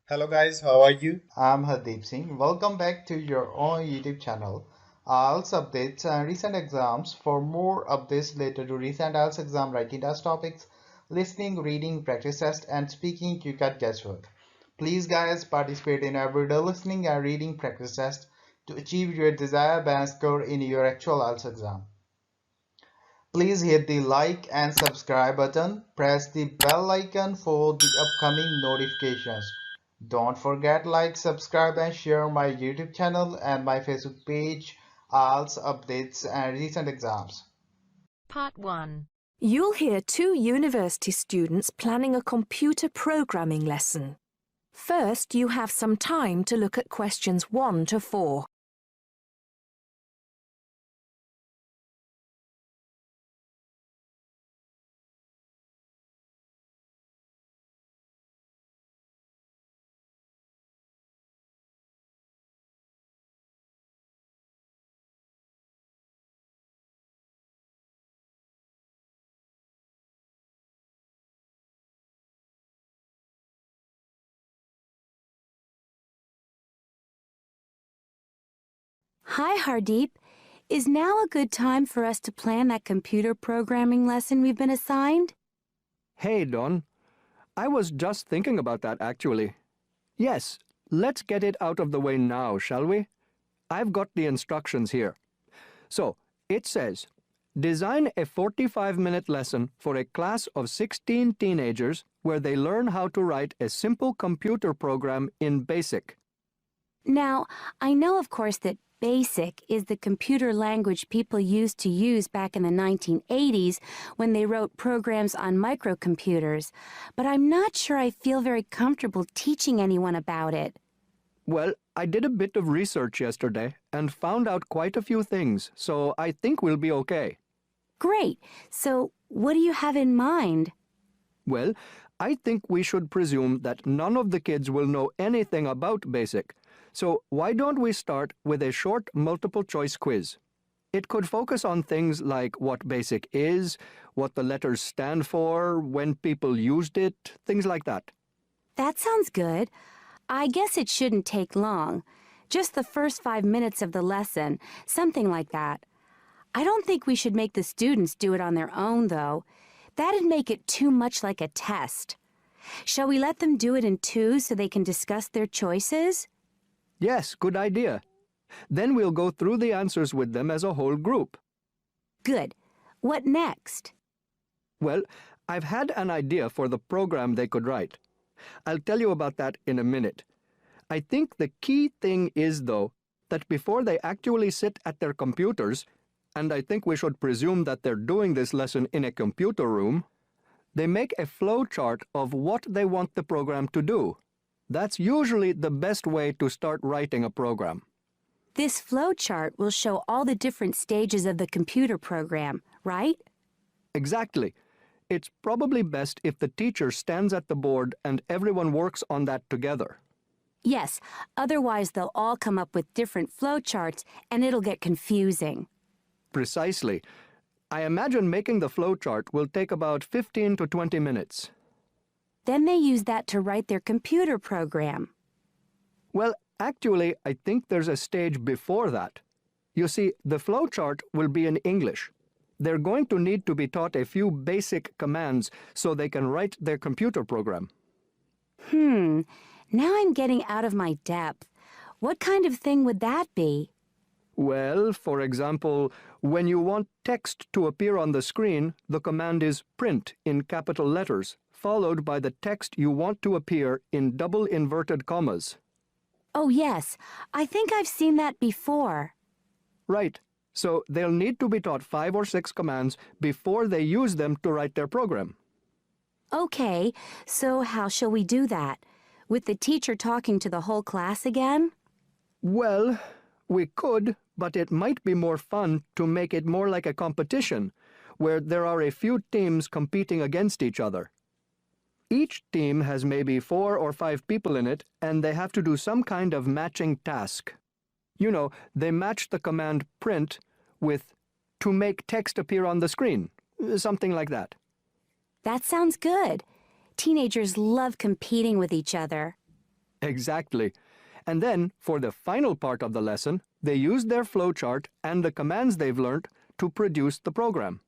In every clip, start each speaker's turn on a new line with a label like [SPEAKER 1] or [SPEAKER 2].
[SPEAKER 1] Hello guys, how are you?
[SPEAKER 2] I'm Hardeep Singh. Welcome back to your own YouTube channel. IELTS updates and recent exams. For more updates related to recent IELTS exam writing test topics, listening, reading, practice test, and speaking, you got guesswork. Please, guys, participate in everyday listening and reading practice test to achieve your desired band score in your actual IELTS exam. Please hit the like and subscribe button. Press the bell icon for the upcoming notifications. Don't forget like, subscribe and share my YouTube channel and my Facebook page, IELTS updates and recent exams.
[SPEAKER 3] Part 1.
[SPEAKER 4] You'll hear two university students planning a computer programming lesson. First, you have some time to look at questions 1 to 4. Hi, Hardeep. Is now a good time for us to plan that computer programming lesson we've been assigned?
[SPEAKER 5] Hey, Don. I was just thinking about that, actually. Yes, let's get it out of the way now, shall we? I've got the instructions here. So, it says, design a 45-minute lesson for a class of 16 teenagers where they learn how to write a simple computer program in BASIC.
[SPEAKER 4] Now, I know, of course, that BASIC is the computer language people used to use back in the 1980s when they wrote programs on microcomputers, but I'm not sure I feel very comfortable teaching anyone about it.
[SPEAKER 5] Well, I did a bit of research yesterday and found out quite a few things, so I think we'll be okay.
[SPEAKER 4] Great. So, what do you have in mind?
[SPEAKER 5] Well, I think we should presume that none of the kids will know anything about BASIC. So why don't we start with a short multiple-choice quiz? It could focus on things like what BASIC is, what the letters stand for, when people used it, things like that.
[SPEAKER 4] That sounds good. I guess it shouldn't take long. Just the first 5 minutes of the lesson, something like that. I don't think we should make the students do it on their own, though. That'd make it too much like a test. Shall we let them do it in twos so they can discuss their choices?
[SPEAKER 5] Yes, good idea. Then we'll go through the answers with them as a whole group.
[SPEAKER 4] Good. What next?
[SPEAKER 5] Well, I've had an idea for the program they could write. I'll tell you about that in a minute. I think the key thing is, though, that before they actually sit at their computers, and I think we should presume that they're doing this lesson in a computer room, they make a flow chart of what they want the program to do. That's usually the best way to start writing a program.
[SPEAKER 4] This flow chart will show all the different stages of the computer program, right?
[SPEAKER 5] Exactly. It's probably best if the teacher stands at the board and everyone works on that together.
[SPEAKER 4] Yes, otherwise they'll all come up with different flow charts and it'll get confusing.
[SPEAKER 5] Precisely. I imagine making the flow chart will take about 15 to 20 minutes.
[SPEAKER 4] Then they use that to write their computer program.
[SPEAKER 5] Well, actually, I think there's a stage before that. You see, the flow chart will be in English. They're going to need to be taught a few basic commands so they can write their computer program.
[SPEAKER 4] Now I'm getting out of my depth. What kind of thing would that be?
[SPEAKER 5] Well, for example, when you want text to appear on the screen, the command is print in capital letters, followed by the text you want to appear in double inverted commas.
[SPEAKER 4] Oh yes, I think I've seen that before.
[SPEAKER 5] Right. So they'll need to be taught 5 or 6 commands before they use them to write their program.
[SPEAKER 4] Okay, so how shall we do that? With the teacher talking to the whole class again?
[SPEAKER 5] Well, we could, but it might be more fun to make it more like a competition, where there are a few teams competing against each other. Each team has maybe 4 or 5 people in it, and they have to do some kind of matching task. You know, they match the command print with to make text appear on the screen, something like that.
[SPEAKER 4] That sounds good. Teenagers love competing with each other.
[SPEAKER 5] Exactly. And then, for the final part of the lesson, they use their flowchart and the commands they've learned to produce the program.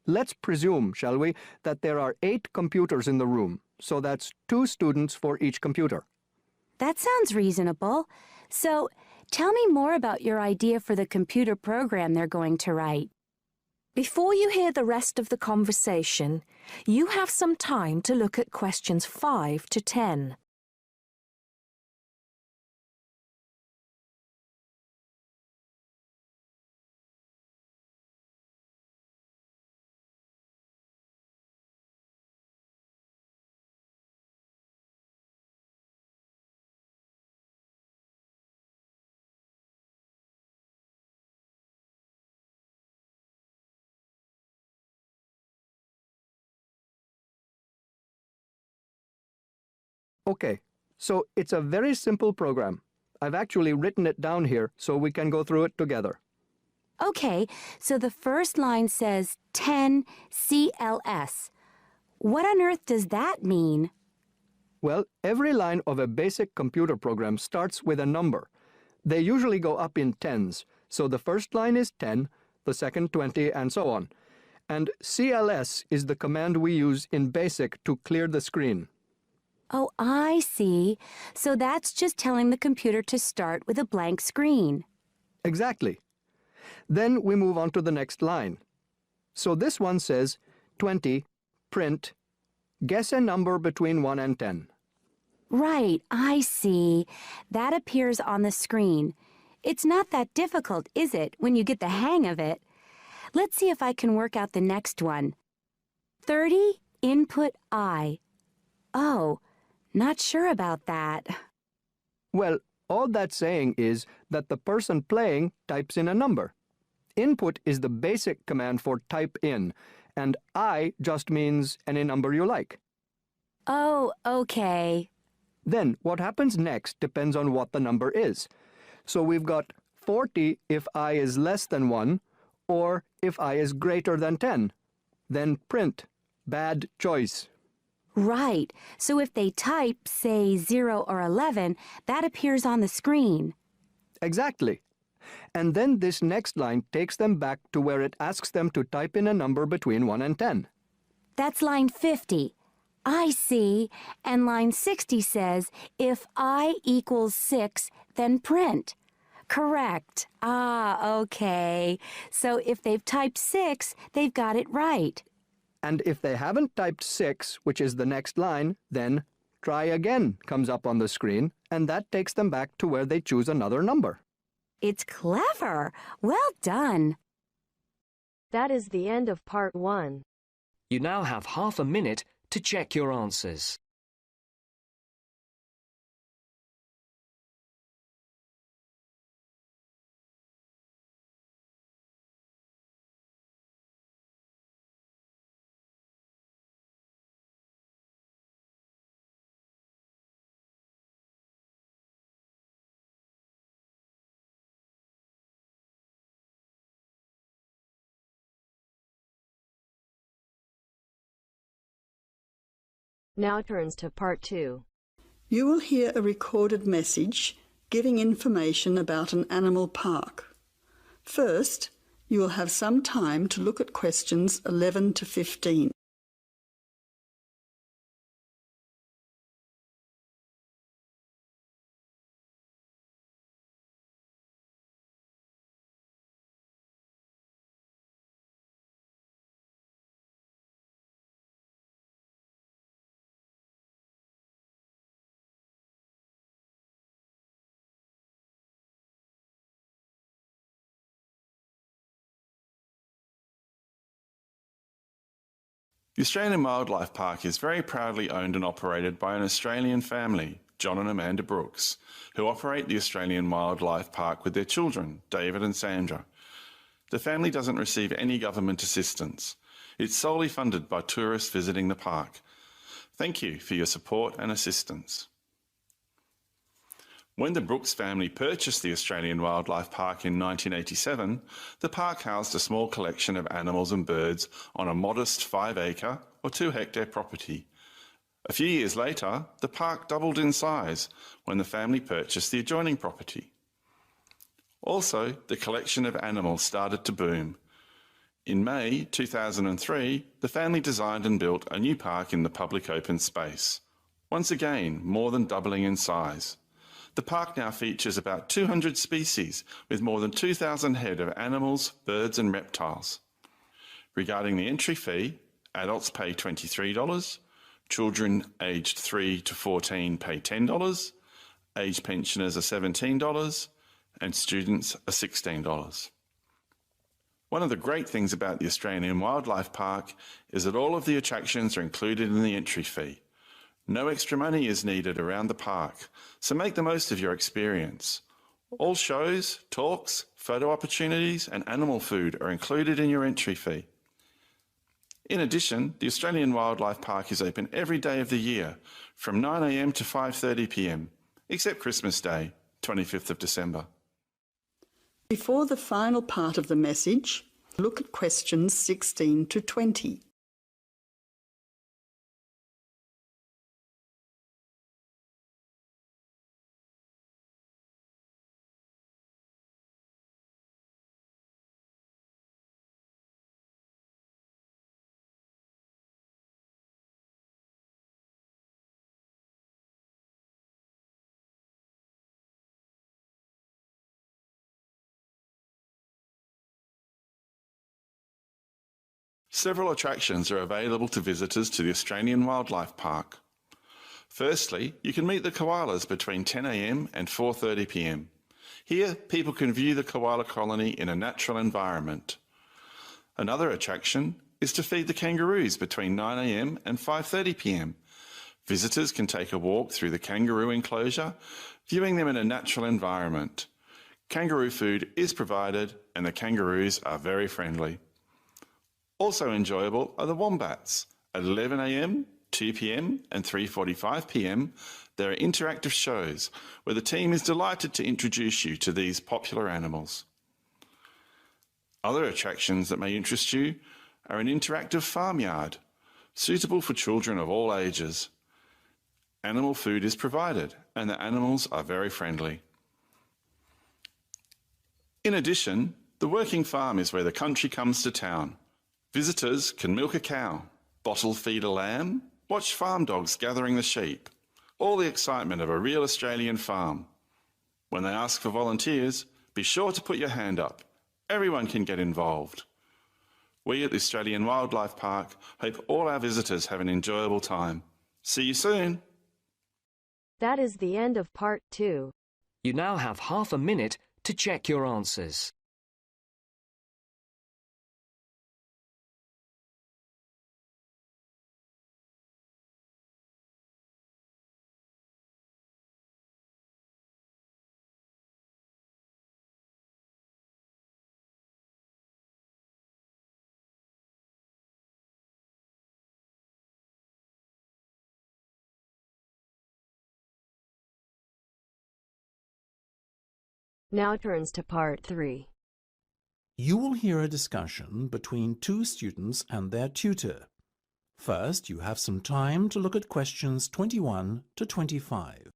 [SPEAKER 5] Let's presume, shall we, that there are 8 computers in the room, so that's 2 students for each computer.
[SPEAKER 4] That sounds reasonable. So, tell me more about your idea for the computer program they're going to write.
[SPEAKER 3] Before you hear the rest of the conversation, you have some time to look at questions 5 to 10.
[SPEAKER 5] Okay, so it's a very simple program. I've actually written it down here so we can go through it together.
[SPEAKER 4] Okay, so the first line says 10 CLS. What on earth does that mean?
[SPEAKER 5] Well, every line of a basic computer program starts with a number. They usually go up in tens, so the first line is 10, the second 20, and so on. And CLS is the command we use in BASIC to clear the screen.
[SPEAKER 4] Oh, I see. So that's just telling the computer to start with a blank screen.
[SPEAKER 5] Exactly. Then we move on to the next line. So this one says 20, print, guess a number between 1 and 10.
[SPEAKER 4] Right, I see. That appears on the screen. It's not that difficult, is it, when you get the hang of it? Let's see if I can work out the next one. 30, input I. Oh, not sure about that.
[SPEAKER 5] Well, all that's saying is that the person playing types in a number. Input is the basic command for type in, and I just means any number you like.
[SPEAKER 4] Oh, okay.
[SPEAKER 5] Then what happens next depends on what the number is. So we've got 40 if I is less than 1, or if I is greater than 10. Then print. Bad choice.
[SPEAKER 4] Right. So if they type, say, 0 or 11, that appears on the screen.
[SPEAKER 5] Exactly. And then this next line takes them back to where it asks them to type in a number between 1 and 10.
[SPEAKER 4] That's line 50. I see. And line 60 says, if I equals 6, then print. Correct. Ah, okay. So if they've typed 6, they've got it right.
[SPEAKER 5] And if they haven't typed 6, which is the next line, then try again comes up on the screen, and that takes them back to where they choose another number.
[SPEAKER 4] It's clever. Well done.
[SPEAKER 1] That is the end of part 1.
[SPEAKER 6] You now have half a minute to check your answers.
[SPEAKER 1] Now turns to part 2.
[SPEAKER 7] You will hear a recorded message giving information about an animal park. First, you will have some time to look at questions 11 to 15.
[SPEAKER 8] The Australian Wildlife Park is very proudly owned and operated by an Australian family, John and Amanda Brooks, who operate the Australian Wildlife Park with their children, David and Sandra. The family doesn't receive any government assistance. It's solely funded by tourists visiting the park. Thank you for your support and assistance. When the Brooks family purchased the Australian Wildlife Park in 1987, the park housed a small collection of animals and birds on a modest 5-acre or 2-hectare property. A few years later, the park doubled in size when the family purchased the adjoining property. Also, the collection of animals started to boom. In May 2003, the family designed and built a new park in the public open space, once again more than doubling in size. The park now features about 200 species with more than 2,000 head of animals, birds and reptiles. Regarding the entry fee, adults pay $23, children aged 3 to 14 pay $10, aged pensioners are $17, and students are $16. One of the great things about the Australian Wildlife Park is that all of the attractions are included in the entry fee. No extra money is needed around the park, so make the most of your experience. All shows, talks, photo opportunities and animal food are included in your entry fee. In addition, the Australian Wildlife Park is open every day of the year from 9 a.m. to 5:30 p.m, except Christmas Day, 25th of December.
[SPEAKER 7] Before the final part of the message, look at questions 16 to 20.
[SPEAKER 8] Several attractions are available to visitors to the Australian Wildlife Park. Firstly, you can meet the koalas between 10 a.m. and 4:30 p.m. Here, people can view the koala colony in a natural environment. Another attraction is to feed the kangaroos between 9 a.m. and 5:30 p.m. Visitors can take a walk through the kangaroo enclosure, viewing them in a natural environment. Kangaroo food is provided and the kangaroos are very friendly. Also enjoyable are the wombats. At 11 a.m, 2 p.m. and 3:45 p.m, there are interactive shows where the team is delighted to introduce you to these popular animals. Other attractions that may interest you are an interactive farmyard, suitable for children of all ages. Animal food is provided and the animals are very friendly. In addition, the working farm is where the country comes to town. Visitors can milk a cow, bottle feed a lamb, watch farm dogs gathering the sheep. All the excitement of a real Australian farm. When they ask for volunteers, be sure to put your hand up. Everyone can get involved. We at the Australian Wildlife Park hope all our visitors have an enjoyable time. See you soon.
[SPEAKER 1] That is the end of part 2.
[SPEAKER 6] You now have half a minute to check your answers.
[SPEAKER 1] Now turns to part 3.
[SPEAKER 9] You will hear a discussion between two students and their tutor. First, you have some time to look at questions 21 to 25.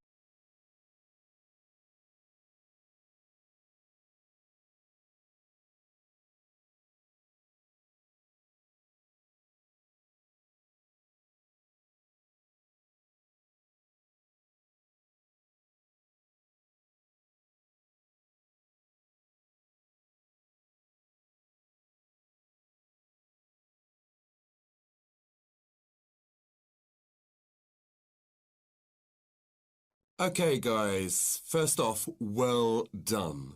[SPEAKER 10] Okay, guys, first off, well done.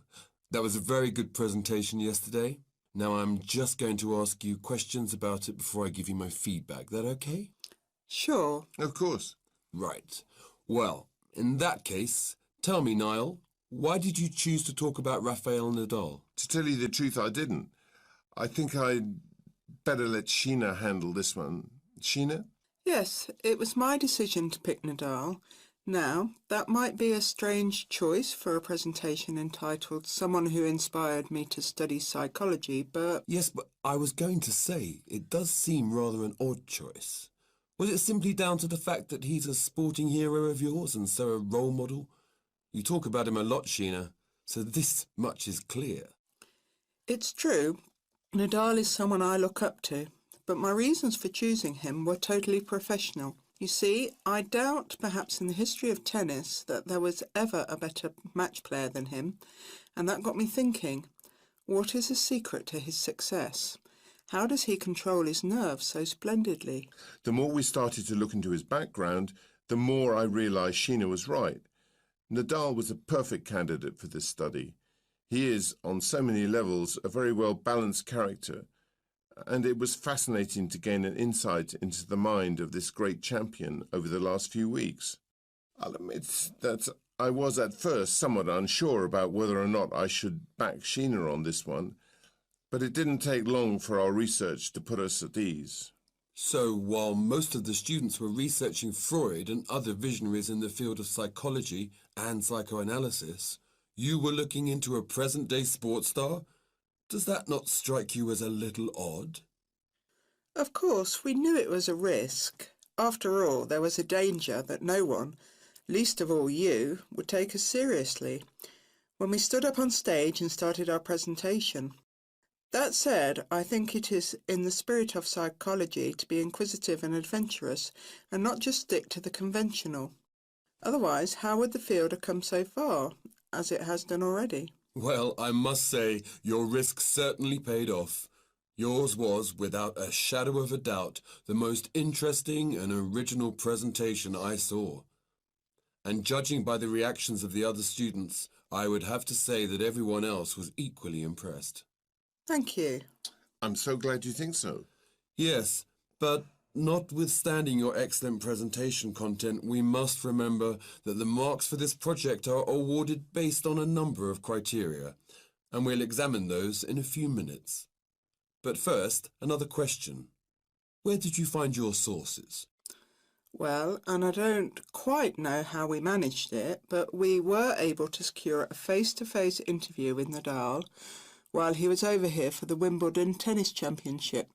[SPEAKER 10] That was a very good presentation yesterday. Now I'm just going to ask you questions about it before I give you my feedback. That okay?
[SPEAKER 11] Sure.
[SPEAKER 10] Of course. Right. Well, in that case, tell me, Niall, why did you choose to talk about Rafael Nadal?
[SPEAKER 12] To tell you the truth, I didn't. I think I'd better let Sheena handle this one. Sheena?
[SPEAKER 11] Yes, it was my decision to pick Nadal. Now, that might be a strange choice for a presentation entitled Someone Who Inspired Me to Study Psychology, but...
[SPEAKER 10] Yes, but I was going to say, it does seem rather an odd choice. Was it simply down to the fact that he's a sporting hero of yours and so a role model? You talk about him a lot, Sheena, so this much is clear.
[SPEAKER 11] It's true. Nadal is someone I look up to, but my reasons for choosing him were totally professional. You see, I doubt perhaps in the history of tennis that there was ever a better match player than him, and that got me thinking, what is the secret to his success? How does he control his nerves so splendidly?
[SPEAKER 12] The more we started to look into his background, the more I realised Sheena was right. Nadal was a perfect candidate for this study. He is, on so many levels, a very well-balanced character, and it was fascinating to gain an insight into the mind of this great champion over the last few weeks. I'll admit that I was at first somewhat unsure about whether or not I should back Sheena on this one, but it didn't take long for our research to put us at ease.
[SPEAKER 10] So, while most of the students were researching Freud and other visionaries in the field of psychology and psychoanalysis, you were looking into a present-day sports star? Does that not strike you as a little odd?
[SPEAKER 11] Of course, we knew it was a risk. After all, there was a danger that no one, least of all you, would take us seriously when we stood up on stage and started our presentation. That said, I think it is in the spirit of psychology to be inquisitive and adventurous and not just stick to the conventional. Otherwise, how would the field have come so far, as it has done already?
[SPEAKER 10] Well, I must say, your risk certainly paid off. Yours was, without a shadow of a doubt, the most interesting and original presentation I saw. And judging by the reactions of the other students, I would have to say that everyone else was equally impressed.
[SPEAKER 11] Thank you.
[SPEAKER 12] I'm so glad you think so.
[SPEAKER 10] Yes, but notwithstanding your excellent presentation content, we must remember that the marks for this project are awarded based on a number of criteria, and we'll examine those in a few minutes. But first, another question. Where did you find your sources?
[SPEAKER 11] Well, and I don't quite know how we managed it, but we were able to secure a face-to-face interview with Nadal while he was over here for the Wimbledon Tennis Championship,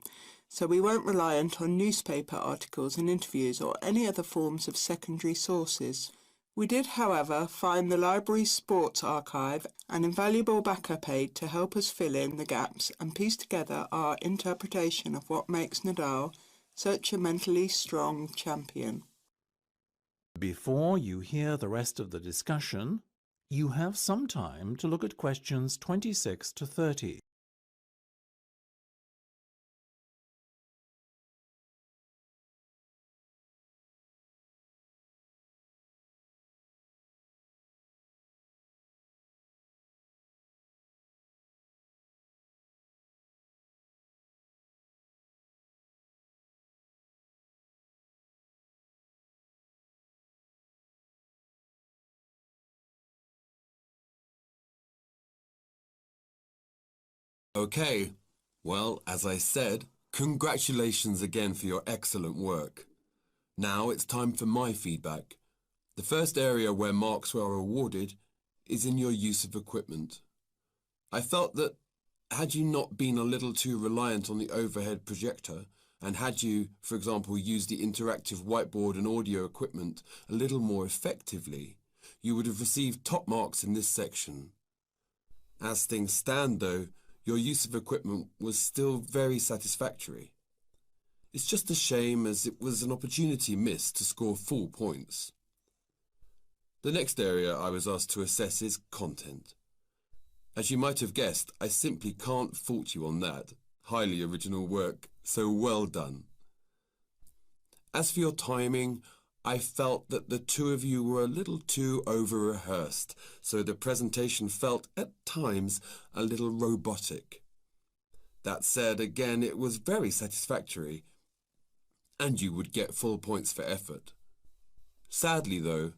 [SPEAKER 11] so we weren't reliant on newspaper articles and interviews or any other forms of secondary sources. We did, however, find the library's sports archive an invaluable backup aid to help us fill in the gaps and piece together our interpretation of what makes Nadal such a mentally strong champion.
[SPEAKER 9] Before you hear the rest of the discussion, you have some time to look at questions 26 to 30.
[SPEAKER 10] Okay, well, as I said, congratulations again for your excellent work. Now it's time for my feedback. The first area where marks were awarded is in your use of equipment. I felt that had you not been a little too reliant on the overhead projector, and had you, for example, used the interactive whiteboard and audio equipment a little more effectively, you would have received top marks in this section. As things stand, though, your use of equipment was still very satisfactory. It's just a shame as it was an opportunity missed to score full points. The next area I was asked to assess is content. As you might have guessed, I simply can't fault you on that. Highly original work, so well done. As for your timing, I felt that the two of you were a little too over-rehearsed, so the presentation felt, at times, a little robotic. That said, again, it was very satisfactory, and you would get full points for effort. Sadly, though,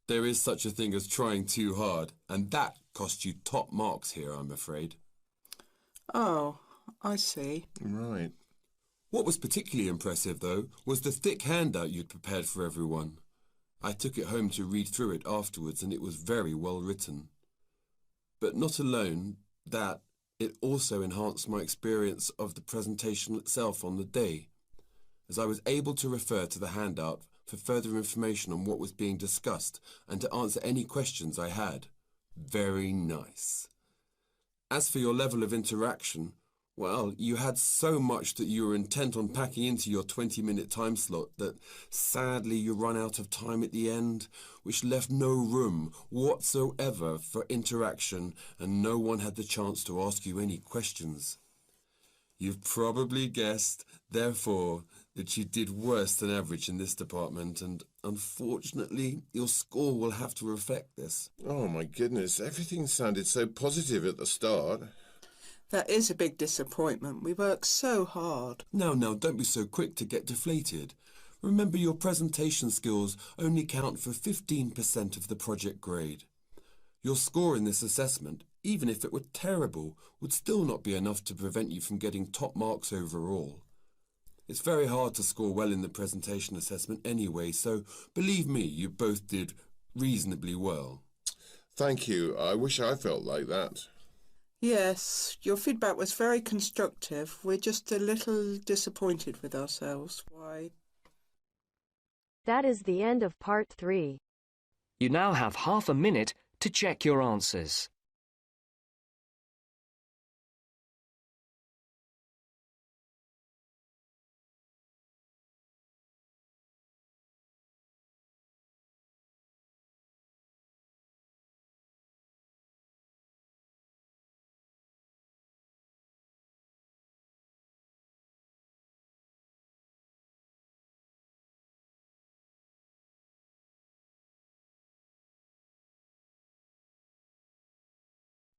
[SPEAKER 10] there is such a thing as trying too hard, and that cost you top marks here, I'm afraid.
[SPEAKER 11] Oh, I see.
[SPEAKER 12] Right.
[SPEAKER 10] What was particularly impressive, though, was the thick handout you'd prepared for everyone. I took it home to read through it afterwards, and it was very well written. But not alone that, it also enhanced my experience of the presentation itself on the day. as I was able to refer to the handout for further information on what was being discussed and to answer any questions I had. Very nice. As for your level of interaction, well, you had so much that you were intent on packing into your 20-minute time slot that sadly you run out of time at the end, which left no room whatsoever for interaction and no one had the chance to ask you any questions. You've probably guessed, therefore, that you did worse than average in this department, and unfortunately, your score will have to reflect this.
[SPEAKER 12] Oh my goodness, everything sounded so positive at the start.
[SPEAKER 11] That is a big disappointment. We worked so hard.
[SPEAKER 10] Now, don't be so quick to get deflated. Remember, your presentation skills only count for 15% of the project grade. Your score in this assessment, even if it were terrible, would still not be enough to prevent you from getting top marks overall. It's very hard to score well in the presentation assessment anyway, so believe me, you both did reasonably well.
[SPEAKER 12] Thank you. I wish I felt like that.
[SPEAKER 11] Yes, your feedback was very constructive. We're just a little disappointed with ourselves. Why?
[SPEAKER 1] That is the end of part 3.
[SPEAKER 6] You now have half a minute to check your answers.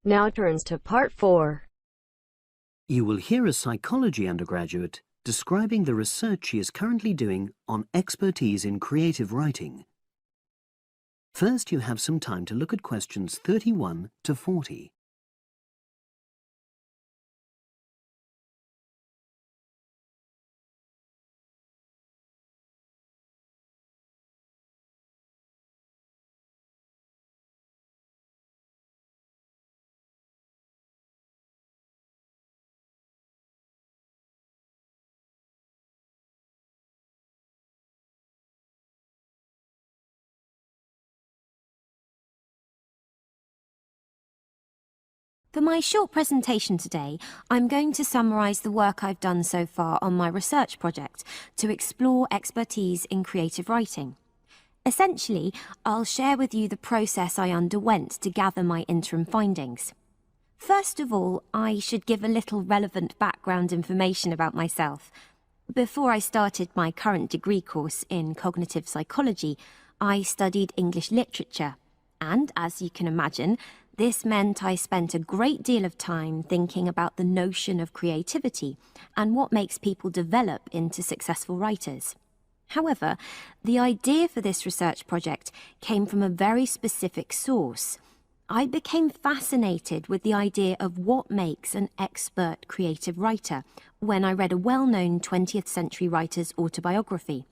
[SPEAKER 1] Now turns to part 4.
[SPEAKER 13] You will hear a psychology undergraduate describing the research she is currently doing on expertise in creative writing. First, you have some time to look at questions 31 to 40.
[SPEAKER 4] For my short presentation today, I'm going to summarise the work I've done so far on my research project to explore expertise in creative writing. Essentially, I'll share with you the process I underwent to gather my interim findings. First of all, I should give a little relevant background information about myself. Before I started my current degree course in cognitive psychology, I studied English literature, and as you can imagine, this meant I spent a great deal of time thinking about the notion of creativity and what makes people develop into successful writers. However, the idea for this research project came from a very specific source. I became fascinated with the idea of what makes an expert creative writer when I read a well-known 20th century writer's autobiography.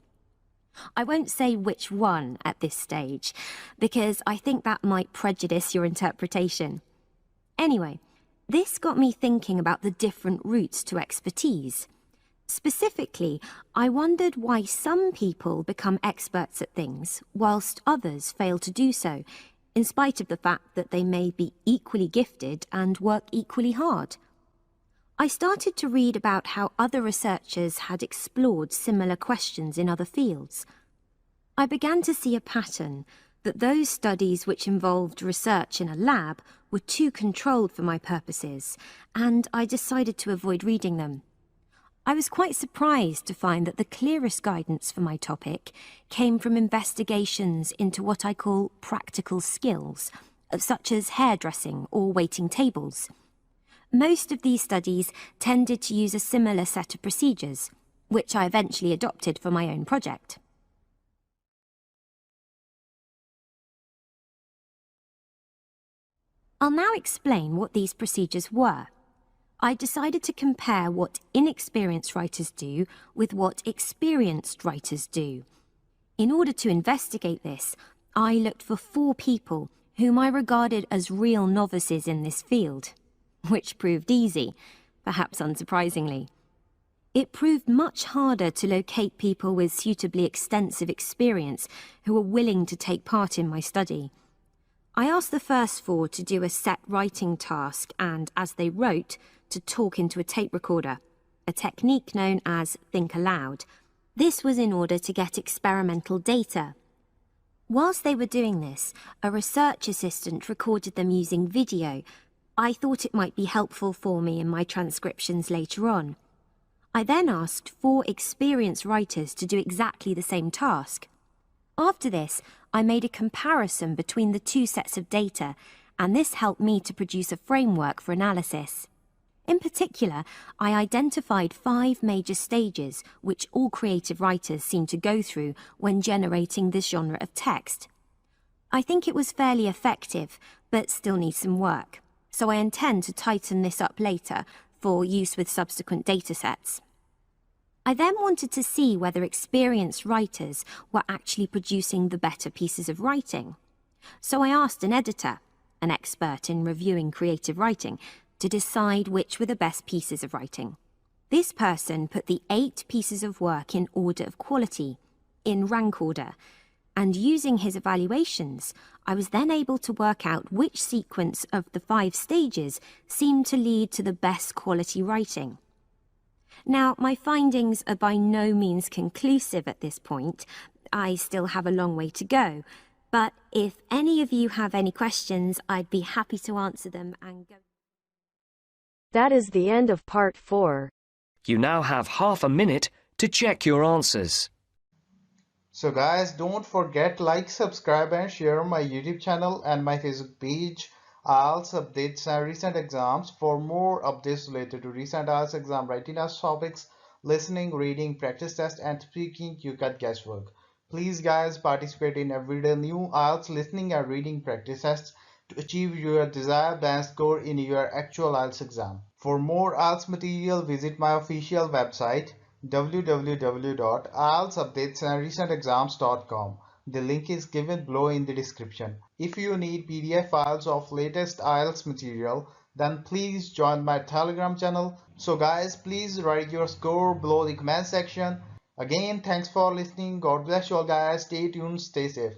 [SPEAKER 4] I won't say which one at this stage, because I think that might prejudice your interpretation. Anyway, this got me thinking about the different routes to expertise. Specifically, I wondered why some people become experts at things, whilst others fail to do so, in spite of the fact that they may be equally gifted and work equally hard. I started to read about how other researchers had explored similar questions in other fields. I began to see a pattern that those studies which involved research in a lab were too controlled for my purposes, and I decided to avoid reading them. I was quite surprised to find that the clearest guidance for my topic came from investigations into what I call practical skills, such as hairdressing or waiting tables. Most of these studies tended to use a similar set of procedures, which I eventually adopted for my own project. I'll now explain what these procedures were. I decided to compare what inexperienced writers do with what experienced writers do. In order to investigate this, I looked for 4 people whom I regarded as real novices in this field, which proved easy, perhaps unsurprisingly.
[SPEAKER 14] It proved much harder to locate people with suitably extensive experience who were willing to take part in my study. I asked the first 4 to do a set writing task and, as they wrote, to talk into a tape recorder, a technique known as think aloud. This was in order to get experimental data. Whilst they were doing this, a research assistant recorded them using video. I thought it might be helpful for me in my transcriptions later on. I then asked 4 experienced writers to do exactly the same task. After this, I made a comparison between the 2 sets of data, and this helped me to produce a framework for analysis. In particular, I identified 5 major stages which all creative writers seem to go through when generating this genre of text. I think it was fairly effective, but still needs some work, so I intend to tighten this up later for use with subsequent datasets. I then wanted to see whether experienced writers were actually producing the better pieces of writing. So I asked an editor, an expert in reviewing creative writing, to decide which were the best pieces of writing. This person put the 8 pieces of work in order of quality, in rank order, and using his evaluations, I was then able to work out which sequence of the 5 stages seemed to lead to the best quality writing. Now, my findings are by no means conclusive at this point. I still have a long way to go. But if any of you have any questions, I'd be happy to answer them and go.
[SPEAKER 1] That is the end of part 4.
[SPEAKER 6] You now have half a minute to check your answers.
[SPEAKER 2] So guys, don't forget like, subscribe and share my YouTube channel and my Facebook page. IELTS updates and recent exams. For more updates related to recent IELTS exam writing as topics, listening, reading, practice test and speaking, you got guesswork. Please guys, participate in everyday new IELTS listening and reading practice tests to achieve your desired band score in your actual IELTS exam. For more IELTS material, visit my official website www.ieltsupdatesandrecentexams.com. The link is given below in the description. If you need PDF files of latest IELTS material, then please join my Telegram channel. So guys, please write your score below the comment section. Again, thanks for listening. God bless you all guys. Stay tuned, stay safe.